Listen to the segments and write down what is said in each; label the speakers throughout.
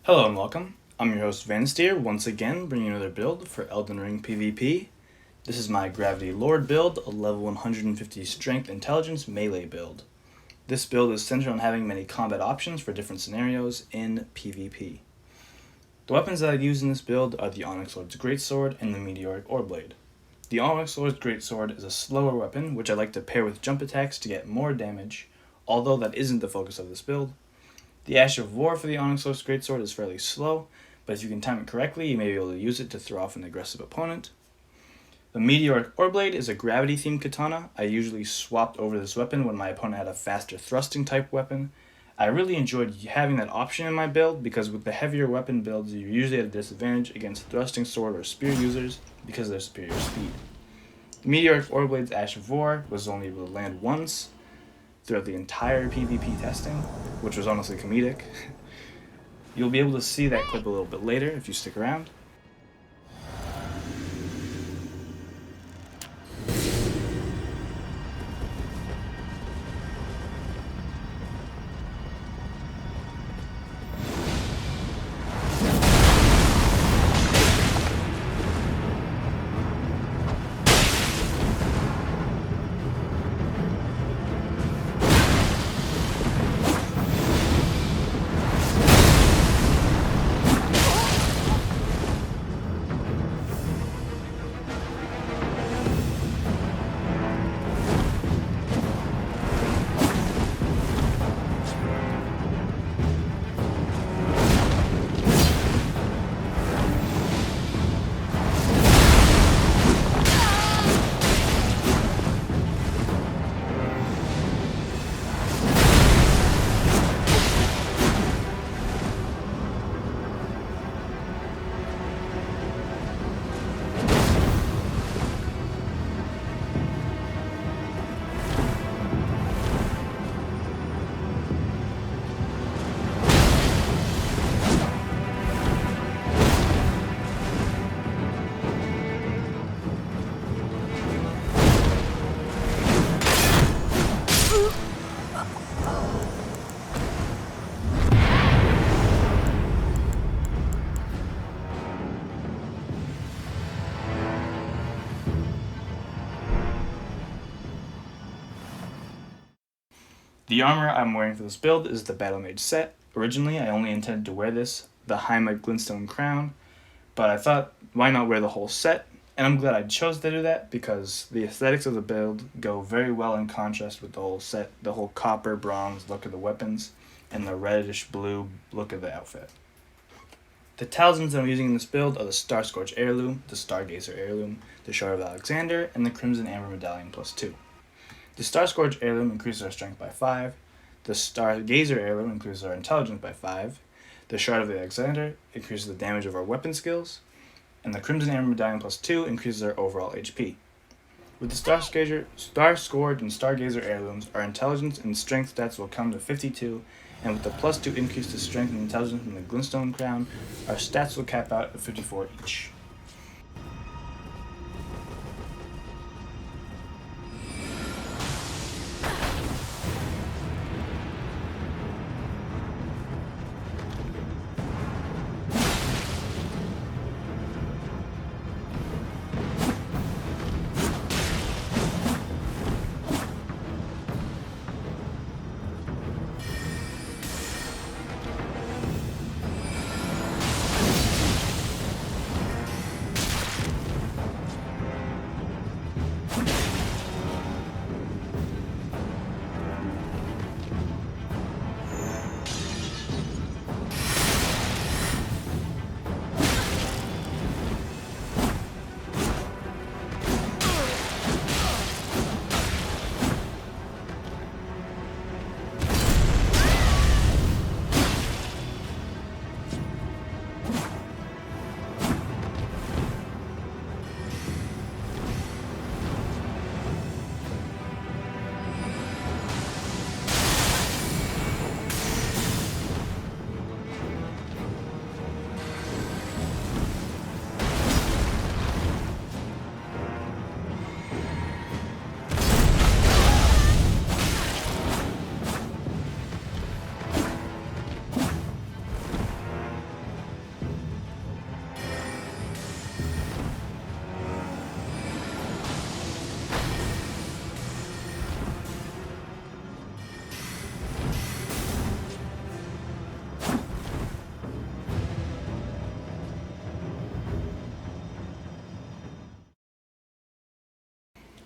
Speaker 1: Hello and welcome. I'm your host Vansteer, once again bringing another build for Elden Ring PvP. This is my Gravity Lord build, a level 150 Strength Intelligence melee build. This build is centered on having many combat options for different scenarios in PvP. The weapons that I use in this build are the Onyx Lord's Greatsword and the Meteoric Oreblade. The Onyx Lord's Greatsword is a slower weapon, which I like to pair with jump attacks to get more damage, although that isn't the focus of this build. The Ash of War for the Onyx Lord's Greatsword is fairly slow, but if you can time it correctly, you may be able to use it to throw off an aggressive opponent. The Meteoric Oreblade is a gravity-themed katana. I usually swapped over this weapon when my opponent had a faster thrusting type weapon. I really enjoyed having that option in my build because with the heavier weapon builds, you're usually at a disadvantage against thrusting sword or spear users because of their superior speed. The Meteoric Oreblade's Ash of War was only able to land once throughout the entire PvP testing, which was honestly comedic. You'll be able to see that clip a little bit later if you stick around. The armor I'm wearing for this build is the Battle Mage set. Originally, I only intended to wear the Heimat Glintstone Crown, but I thought, why not wear the whole set? And I'm glad I chose to do that because the aesthetics of the build go very well in contrast with the whole set, the whole copper bronze look of the weapons, and the reddish blue look of the outfit. The talismans I'm using in this build are the Starscorch Heirloom, the Stargazer Heirloom, the Shard of Alexander, and the Crimson Amber Medallion +2. The Starscorch Heirloom increases our strength by 5, the Stargazer Heirloom increases our intelligence by 5, the Shard of Alexander increases the damage of our weapon skills, and the Crimson Amber Medallion +2 increases our overall HP. With the Starscourge and Stargazer Heirlooms, our intelligence and strength stats will come to 52, and with the +2 increase to strength and intelligence from the Glintstone Crown, our stats will cap out at 54 each.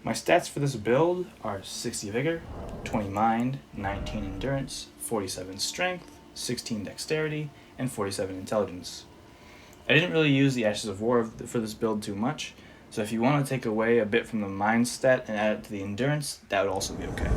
Speaker 1: My stats for this build are 60 Vigor, 20 Mind, 19 Endurance, 47 Strength, 16 Dexterity, and 47 Intelligence. I didn't really use the Ashes of War for this build too much, so if you want to take away a bit from the Mind stat and add it to the Endurance, that would also be okay.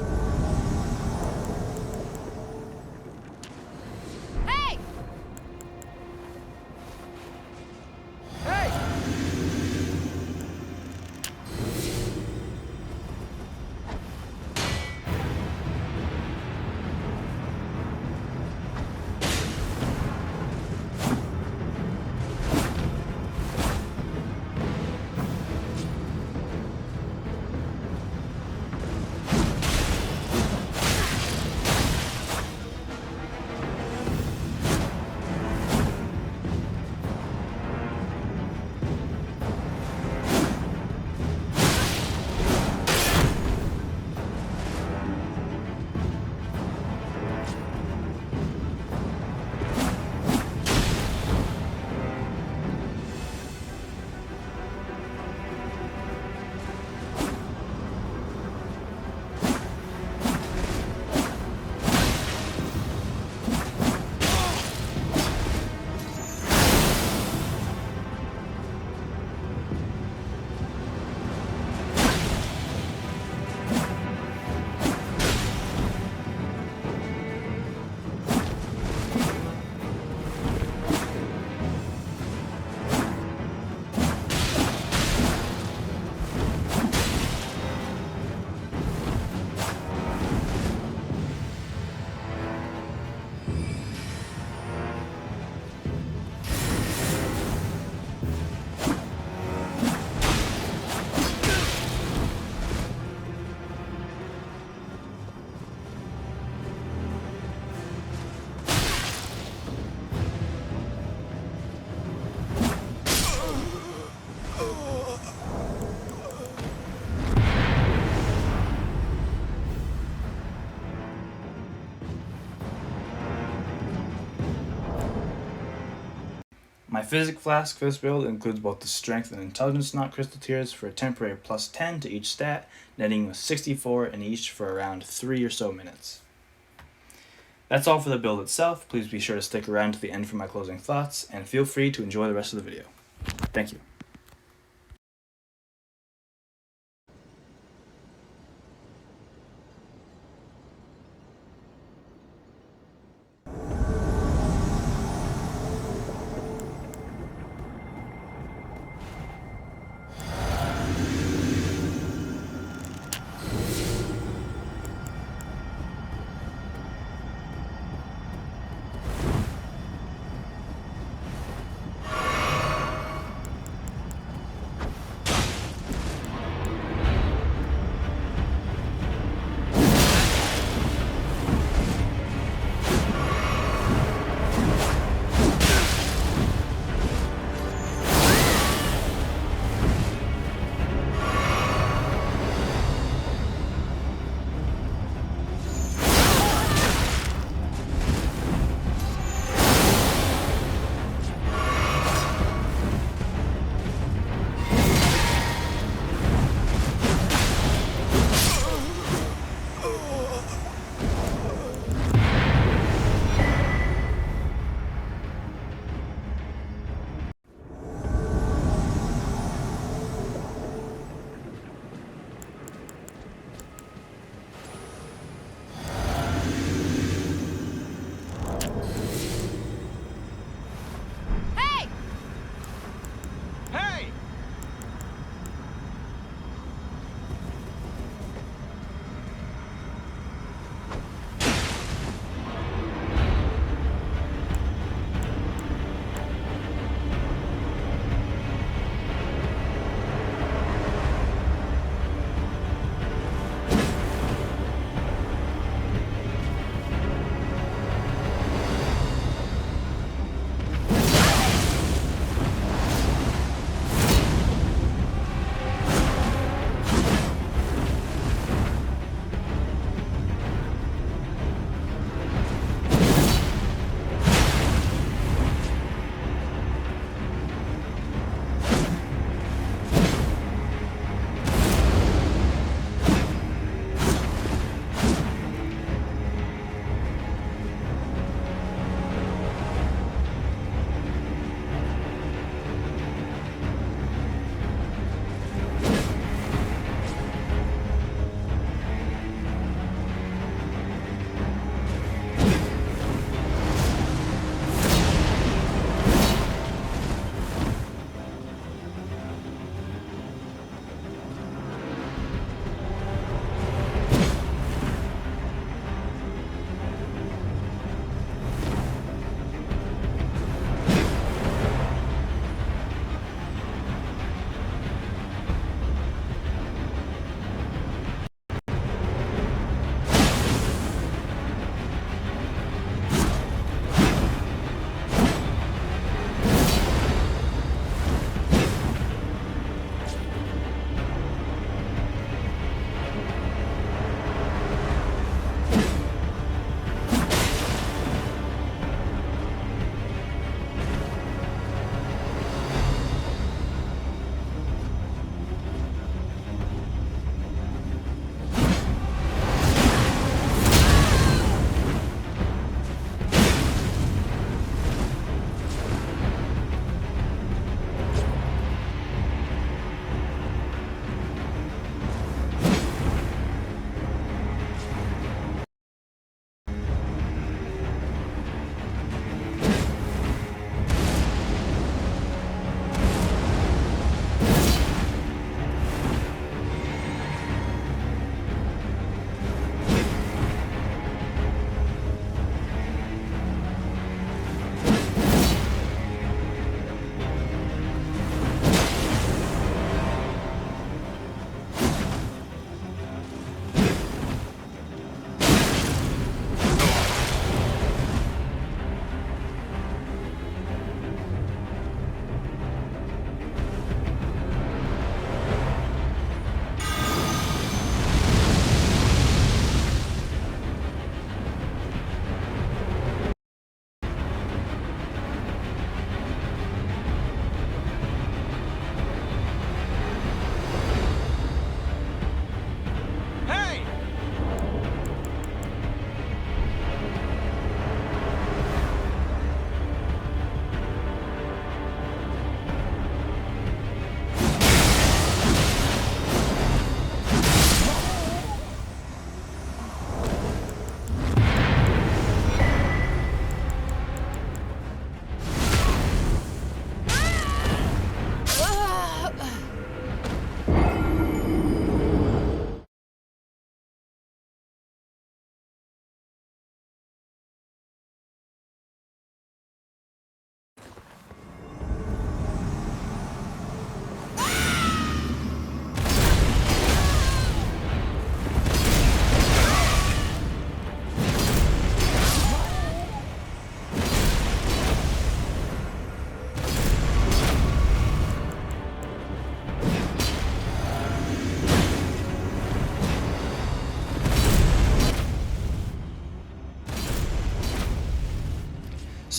Speaker 1: My Physic Flask for this build includes both the Strength and Intelligence Knot Crystal Tiers for a temporary plus 10 to each stat, netting with 64 in each for around 3 or so minutes. That's all for the build itself. Please be sure to stick around to the end for my closing thoughts, and feel free to enjoy the rest of the video. Thank you.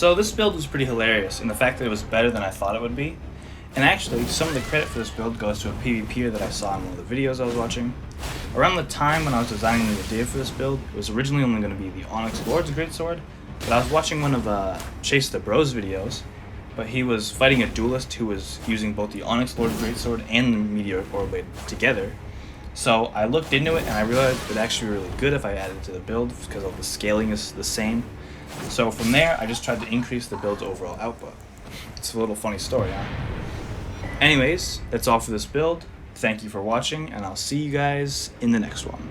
Speaker 1: So this build was pretty hilarious in the fact that it was better than I thought it would be. And actually, some of the credit for this build goes to a PvPer that I saw in one of the videos I was watching. Around the time when I was designing the idea for this build, it was originally only going to be the Onyx Lord's Greatsword, but I was watching one of Chase the Bros videos, but he was fighting a duelist who was using both the Onyx Lord's Greatsword and the Meteoric Orblade together. So I looked into it and I realized it'd actually be really good if I added it to the build because of the scaling is the same. So from there, I just tried to increase the build's overall output. It's a little funny story, huh? Anyways, that's all for this build. Thank you for watching, and I'll see you guys in the next one.